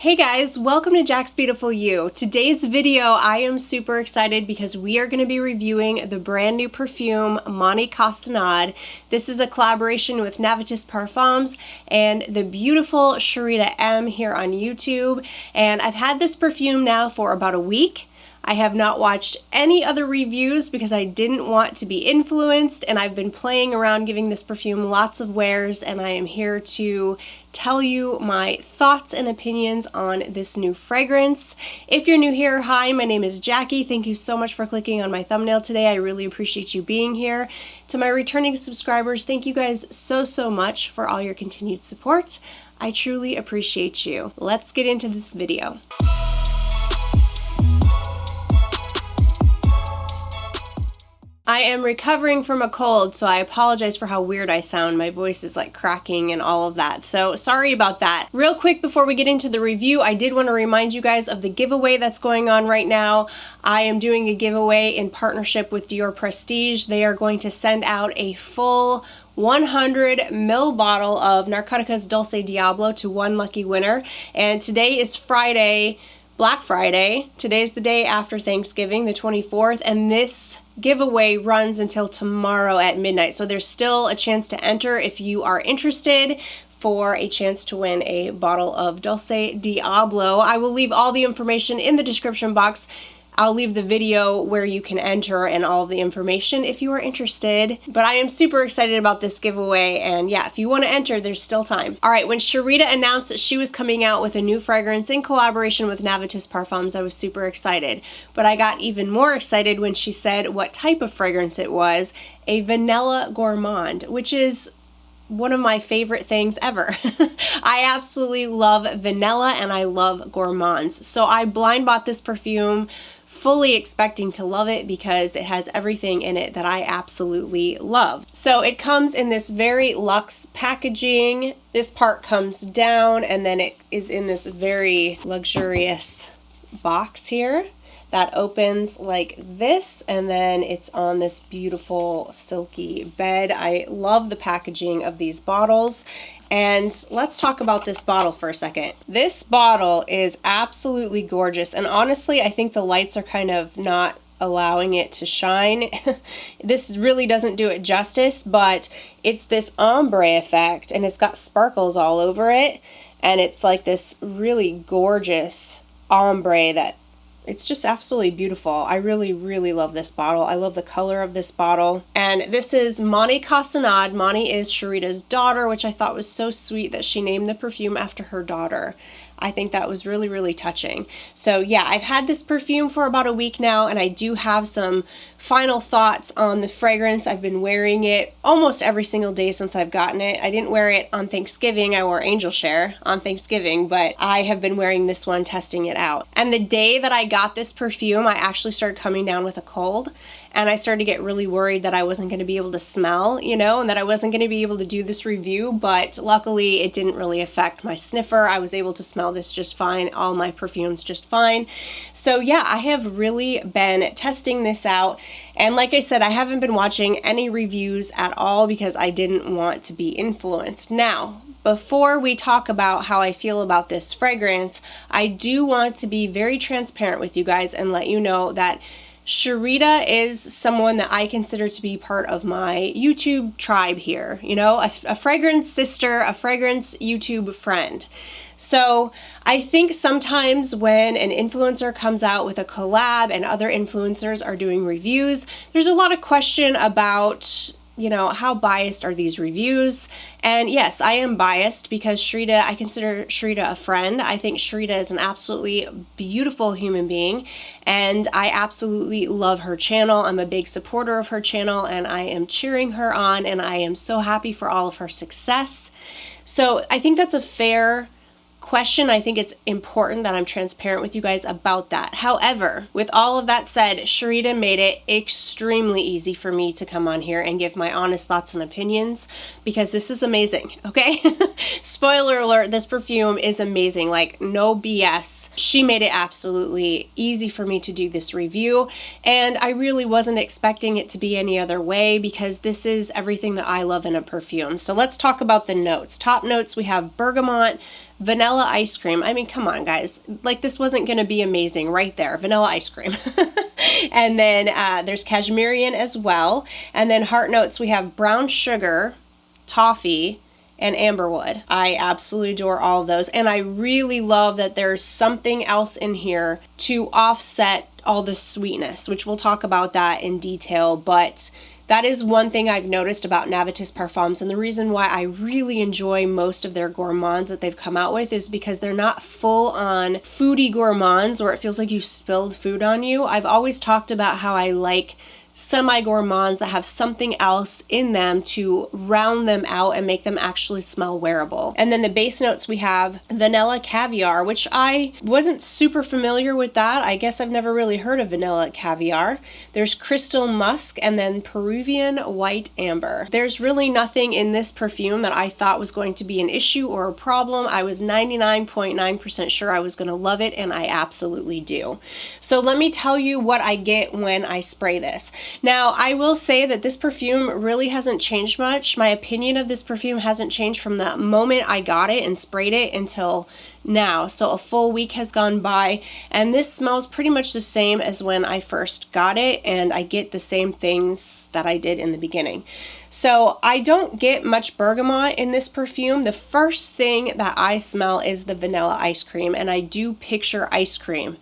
Hey guys, welcome to Jaxbeautifulyou. Today's video, I am super excited because we are going to be reviewing the brand new perfume, Mahni Cassonade. This is a collaboration with Navitus Parfums and the beautiful Sharida M here on YouTube. And I've had this perfume now for about a week. I have not watched any other reviews because I didn't want to be influenced, and I've been playing around giving this perfume lots of wears, and I am here to tell you my thoughts and opinions on this new fragrance. If you're new here, hi, my name is Jackie. Thank you so much for clicking on my thumbnail today. I really appreciate you being here. To my returning subscribers, thank you guys so much for all your continued support. I truly appreciate you. Let's get into this video. I am recovering from a cold, so I apologize for how weird I sound. My voice is like cracking and all of that, so sorry about that. Real quick before we get into the review, I did want to remind you guys of the giveaway that's going on right now. I am doing a giveaway in partnership with Dior Prestige. They are going to send out a full 100 ml bottle of Narcotica's Dulce Diablo to one lucky winner, and today is Friday, Black Friday. Today's the day after Thanksgiving, the 24th, and this giveaway runs until tomorrow at midnight. So there's still a chance to enter if you are interested for a chance to win a bottle of Dulce Diablo. I will leave all the information in the description box. I'll leave the video where you can enter and all of the information if you are interested. But I am super excited about this giveaway, and yeah, if you want to enter, there's still time. Alright, when Sharida announced that she was coming out with a new fragrance in collaboration with Navitus Parfums, I was super excited. But I got even more excited when she said what type of fragrance it was, a vanilla gourmand, which is one of my favorite things ever. I absolutely love vanilla and I love gourmands. So I blind bought this perfume fully expecting to love it because it has everything in it that I absolutely love. So it comes in this very luxe packaging. This part comes down and then it is in this very luxurious box here that opens like this, and then it's on this beautiful silky bed. I love the packaging of these bottles. And let's talk about this bottle for a second. This bottle is absolutely gorgeous, and honestly, I think the lights are kind of not allowing it to shine. This really doesn't do it justice, but it's this ombre effect, and it's got sparkles all over it, and it's like this really gorgeous ombre that it's just absolutely beautiful. I really love this bottle. I love the color of this bottle. And this is Mahni Cassonade. Mahni is Sharida's daughter, which I thought was so sweet that she named the perfume after her daughter. I think that was really touching. So yeah, I've had this perfume for about a week now, and I do have some final thoughts on the fragrance. I've been wearing it almost every single day since I've gotten it. I didn't wear it on Thanksgiving. I wore Angel Share on Thanksgiving, but I have been wearing this one, testing it out. And the day that I got this perfume, I actually started coming down with a cold. And I started to get really worried that I wasn't going to be able to smell, you know, and that I wasn't going to be able to do this review, but luckily it didn't really affect my sniffer. I was able to smell this just fine, all my perfumes just fine. So yeah, I have really been testing this out, and like I said, I haven't been watching any reviews at all because I didn't want to be influenced. Now, before we talk about how I feel about this fragrance, I do want to be very transparent with you guys and let you know that Sharida is someone that I consider to be part of my YouTube tribe here, you know, a fragrance sister, a fragrance YouTube friend. So I think sometimes when an influencer comes out with a collab and other influencers are doing reviews, there's a lot of question about, you know, how biased are these reviews? And yes, I am biased because Sharida, I consider Sharida a friend. I think Sharida is an absolutely beautiful human being, and I absolutely love her channel. I'm a big supporter of her channel, and I am cheering her on, and I am so happy for all of her success. So I think that's a fair question. I think it's important that I'm transparent with you guys about that. However, with all of that said, Sharida made it extremely easy for me to come on here and give my honest thoughts and opinions because this is amazing, okay? Spoiler alert, this perfume is amazing, like no BS. She made it absolutely easy for me to do this review, and I really wasn't expecting it to be any other way because this is everything that I love in a perfume. So let's talk about the notes. Top notes, we have bergamot, vanilla ice cream. I mean, come on, guys. Like, this wasn't going to be amazing right there. Vanilla ice cream. And then there's Cashmerian as well. And then heart notes, we have brown sugar, toffee, and amberwood. I absolutely adore all of those. And I really love that there's something else in here to offset all the sweetness, which we'll talk about that in detail. But that is one thing I've noticed about Navitus Parfums, and the reason why I really enjoy most of their gourmands that they've come out with is because they're not full-on foodie gourmands where it feels like you spilled food on you. I've always talked about how I like semi-gourmands that have something else in them to round them out and make them actually smell wearable. And then the base notes, we have vanilla caviar, which I wasn't super familiar with that. I guess I've never really heard of vanilla caviar. There's crystal musk, and then Peruvian white amber. There's really nothing in this perfume that I thought was going to be an issue or a problem. I was 99.9% sure I was going to love it, and I absolutely do. So let me tell you what I get when I spray this. Now, I will say that this perfume really hasn't changed much. My opinion of this perfume hasn't changed from the moment I got it and sprayed it until now. So a full week has gone by, and this smells pretty much the same as when I first got it, and I get the same things that I did in the beginning. So I don't get much bergamot in this perfume. The first thing that I smell is the vanilla ice cream, and I do picture ice cream.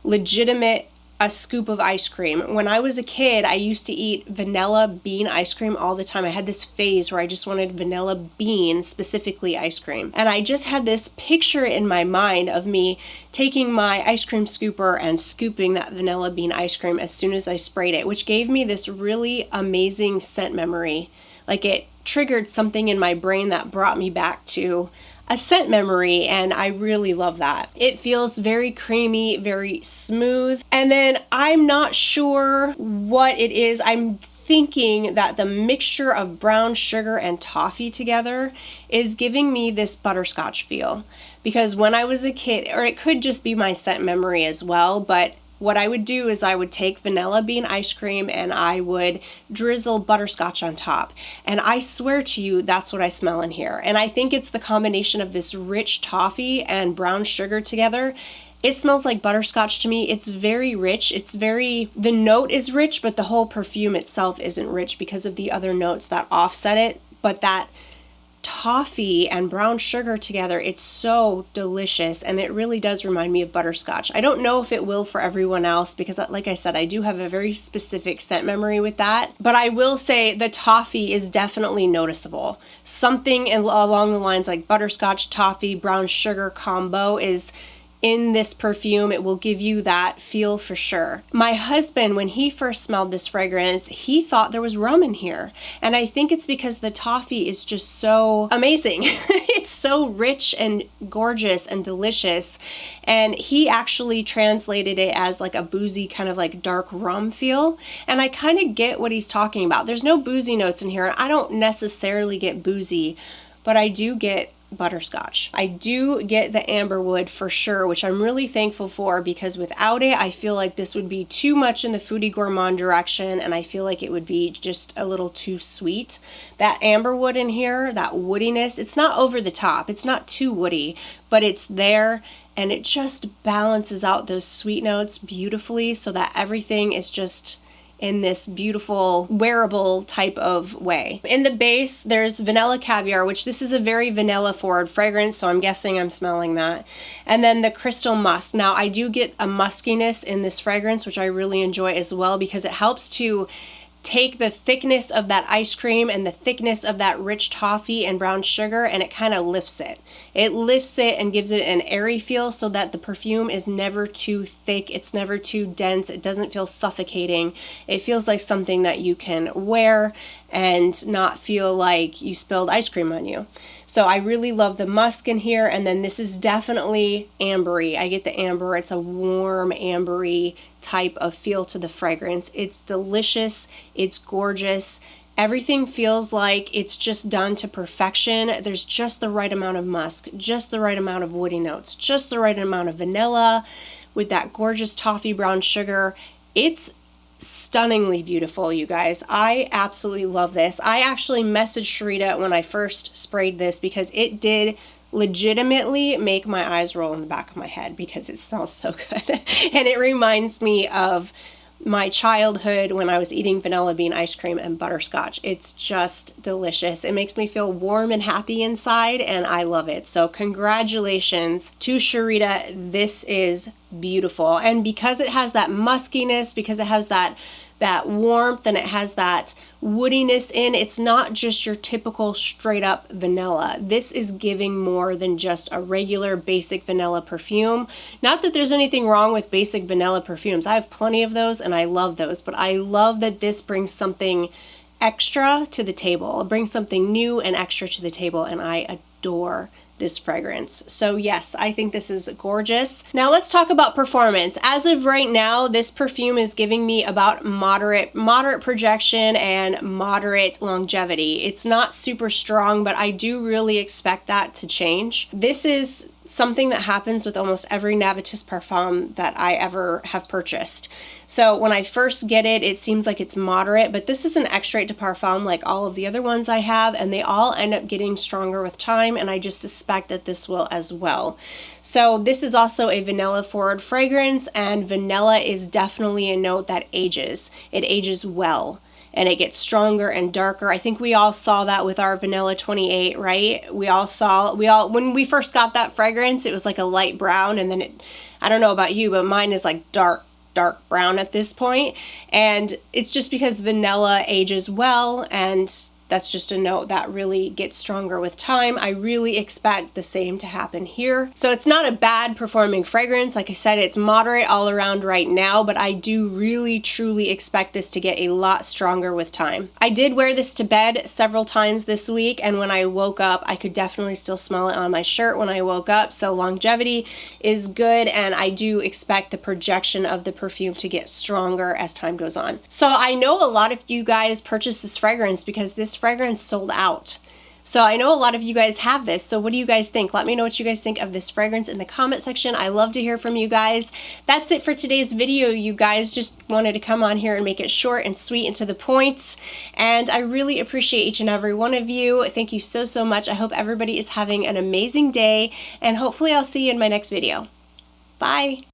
Legitimate, a scoop of ice cream. When I was a kid, I used to eat vanilla bean ice cream all the time. I had this phase where I just wanted vanilla bean, specifically ice cream. And I just had this picture in my mind of me taking my ice cream scooper and scooping that vanilla bean ice cream as soon as I sprayed it, which gave me this really amazing scent memory. Like, it triggered something in my brain that brought me back to a scent memory, and I really love that. It feels very creamy, very smooth. And then I'm not sure what it is. I'm thinking that the mixture of brown sugar and toffee together is giving me this butterscotch feel. Because when I was a kid, or it could just be my scent memory as well, but what I would do is I would take vanilla bean ice cream and I would drizzle butterscotch on top. And I swear to you, that's what I smell in here. And I think it's the combination of this rich toffee and brown sugar together. It smells like butterscotch to me. It's very rich. The note is rich, but the whole perfume itself isn't rich because of the other notes that offset it. But that toffee and brown sugar together, it's so delicious, and it really does remind me of butterscotch. I don't know if it will for everyone else because, like I said, I do have a very specific scent memory with that, but I will say the toffee is definitely noticeable. Something along the lines like butterscotch, toffee, brown sugar combo is in this perfume. It will give you that feel for sure. My husband, when he first smelled this fragrance, he thought there was rum in here. And I think it's because the toffee is just so amazing. It's so rich and gorgeous and delicious. And he actually translated it as like a boozy kind of like dark rum feel. And I kind of get what he's talking about. There's no boozy notes in here. I don't necessarily get boozy, but I do get butterscotch. I do get the amberwood for sure, which I'm really thankful for, because without it, I feel like this would be too much in the foodie gourmand direction, and I feel like it would be just a little too sweet. That amberwood in here, that woodiness, it's not over the top. It's not too woody, but it's there, and it just balances out those sweet notes beautifully so that everything is just in this beautiful wearable type of way. In the base, there's vanilla caviar, which this is a very vanilla forward fragrance, so I'm guessing I'm smelling that. And then the crystal musk. Now, I do get a muskiness in this fragrance, which I really enjoy as well, because it helps to take the thickness of that ice cream and the thickness of that rich toffee and brown sugar, and it kind of lifts it. It lifts it and gives it an airy feel so that the perfume is never too thick, it's never too dense, it doesn't feel suffocating. It feels like something that you can wear and not feel like you spilled ice cream on you. So I really love the musk in here, and then this is definitely ambery. I get the amber. It's a warm ambery type of feel to the fragrance. It's delicious. It's gorgeous. Everything feels like it's just done to perfection. There's just the right amount of musk, just the right amount of woody notes, just the right amount of vanilla with that gorgeous toffee brown sugar. It's stunningly beautiful, you guys. I absolutely love this. I actually messaged Sharida when I first sprayed this because it did legitimately make my eyes roll in the back of my head because it smells so good. And it reminds me of my childhood when I was eating vanilla bean ice cream and butterscotch. It's just delicious. It makes me feel warm and happy inside, and I love it. So congratulations to Sharida. This is beautiful. And because it has that muskiness, because it has that warmth, and it has that woodiness in, it's not just your typical straight up vanilla. This is giving more than just a regular basic vanilla perfume. Not that there's anything wrong with basic vanilla perfumes. I have plenty of those and I love those, but I love that this brings something extra to the table. It brings something new and extra to the table, and I adore this fragrance. So yes, I think this is gorgeous. Now let's talk about performance. As of right now, this perfume is giving me about moderate projection and moderate longevity. It's not super strong, but I do really expect that to change. This is something that happens with almost every Navitus Parfum that I ever have purchased. So when I first get it, it seems like it's moderate, but this is an extrait de parfum like all of the other ones I have, and they all end up getting stronger with time, and I just suspect that this will as well. So this is also a vanilla forward fragrance, and vanilla is definitely a note that ages. It ages well, and it gets stronger and darker. I think we all saw that with our vanilla 28, right? When we first got that fragrance, it was like a light brown, and then I don't know about you, but mine is like dark brown at this point. And it's just because vanilla ages well, and that's just a note that really gets stronger with time. I really expect the same to happen here. So it's not a bad performing fragrance. Like I said, it's moderate all around right now, but I do really truly expect this to get a lot stronger with time. I did wear this to bed several times this week, and when I woke up, I could definitely still smell it on my shirt when I woke up. So longevity is good, and I do expect the projection of the perfume to get stronger as time goes on. So I know a lot of you guys purchased this fragrance because this fragrance sold out. So I know a lot of you guys have this. So what do you guys think? Let me know what you guys think of this fragrance in the comment section. I love to hear from you guys. That's it for today's video, you guys. Just wanted to come on here and make it short and sweet and to the point. And I really appreciate each and every one of you. Thank you so, so much. I hope everybody is having an amazing day, and hopefully I'll see you in my next video. Bye.